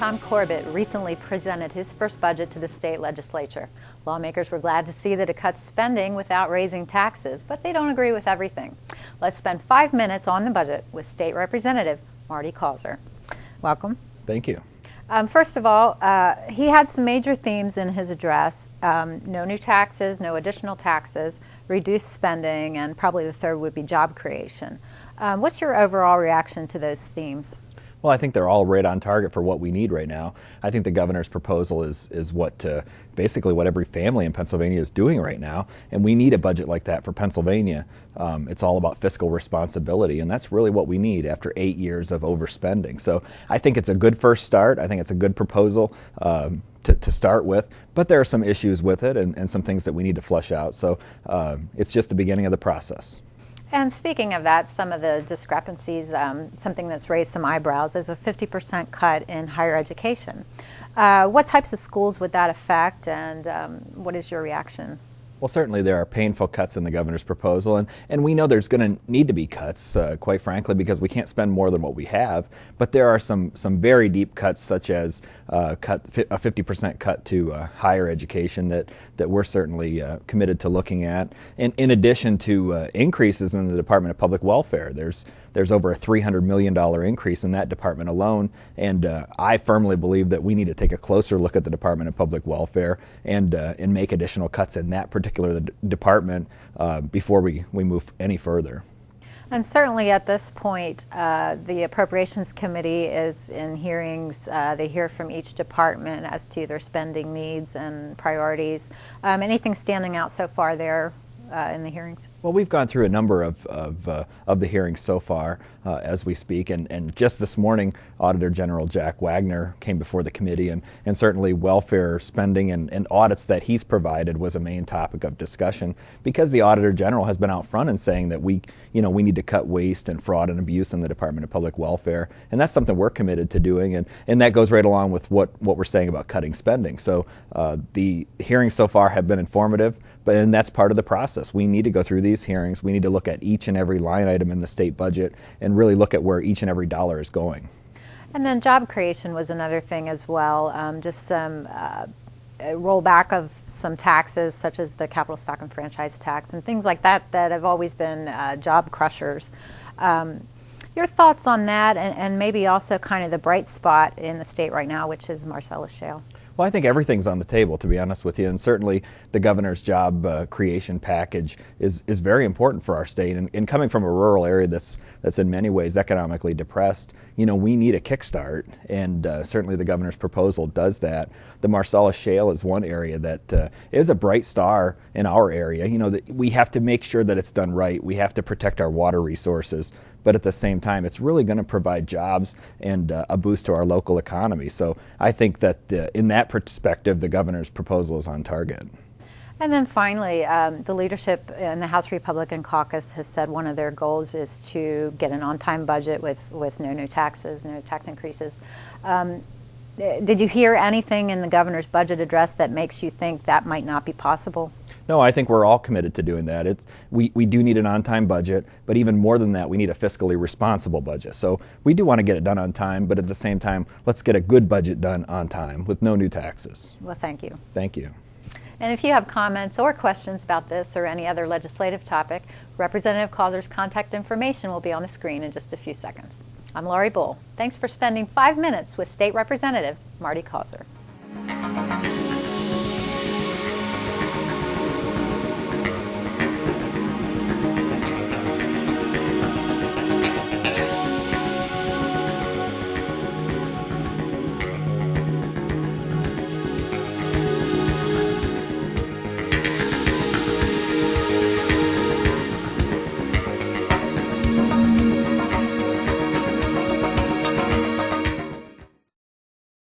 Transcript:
Tom Corbett recently presented his first budget to the state legislature. Lawmakers were glad to see that it cuts spending without raising taxes, but they don't agree with everything. Let's spend 5 minutes on the budget with State Representative Marty Causer. Welcome. Thank you. First of all, he had some major themes in his address. No new taxes, no additional taxes, reduced spending, and probably the third would be job creation. What's your overall reaction to those themes? Well, I think they're all right on target for what we need right now. I think the governor's proposal is what basically what every family in Pennsylvania is doing right now, and we need a budget like that for Pennsylvania. It's all about fiscal responsibility, and that's really what we need after 8 years of overspending. So I think it's a good first start. I think it's a good proposal to start with, but there are some issues with it and some things that we need to flesh out. So it's just the beginning of the process. And speaking of that, some of the discrepancies, something that's raised some eyebrows is a 50% cut in higher education. What types of schools would that affect, and what is your reaction? Well, certainly there are painful cuts in the governor's proposal, and we know there's going to need to be cuts, quite frankly, because we can't spend more than what we have. But there are some very deep cuts, such as a 50% cut to higher education that we're certainly committed to looking at. And in addition to increases in the Department of Public Welfare, there's over a $300 million increase in that department alone, and I firmly believe that we need to take a closer look at the Department of Public Welfare and make additional cuts in that particular department before we move any further. And certainly at this point, the Appropriations Committee is in hearings. They hear from each department as to their spending needs and priorities. Anything standing out so far there in the hearings? Well, we've gone through a number of the hearings so far as we speak, and just this morning, Auditor General Jack Wagner came before the committee, and certainly welfare spending and audits that he's provided was a main topic of discussion, because the Auditor General has been out front and saying that we need to cut waste and fraud and abuse in the Department of Public Welfare, and that's something we're committed to doing, and that goes right along with what we're saying about cutting spending. So the hearings so far have been informative, and that's part of the process. We need to go through these hearings. We need to look at each and every line item in the state budget and really look at where each and every dollar is going. And then job creation was another thing as well. Just some rollback of some taxes, such as the capital stock and franchise tax and things like that have always been job crushers. Your thoughts on that, and maybe also kind of the bright spot in the state right now, which is Marcellus Shale? Well, I think everything's on the table, to be honest with you, and certainly the governor's job creation package is very important for our state. And coming from a rural area that's in many ways economically depressed, we need a kickstart, and certainly the governor's proposal does that. The Marcellus Shale is one area that is a bright star in our area. That we have to make sure that it's done right. We have to protect our water resources, but at the same time, it's really going to provide jobs and a boost to our local economy. So I think that in that perspective, the governor's proposal is on target. And then finally, the leadership in the House Republican caucus has said one of their goals is to get an on-time budget with no new taxes, no tax increases. Did you hear anything in the governor's budget address that makes you think that might not be possible? No, I think we're all committed to doing that. We do need an on-time budget, but even more than that, we need a fiscally responsible budget. So we do want to get it done on time, but at the same time, let's get a good budget done on time with no new taxes. Well, thank you. Thank you. And if you have comments or questions about this or any other legislative topic, Representative Causer's contact information will be on the screen in just a few seconds. I'm Laurie Bull. Thanks for spending 5 minutes with State Representative Marty Causer.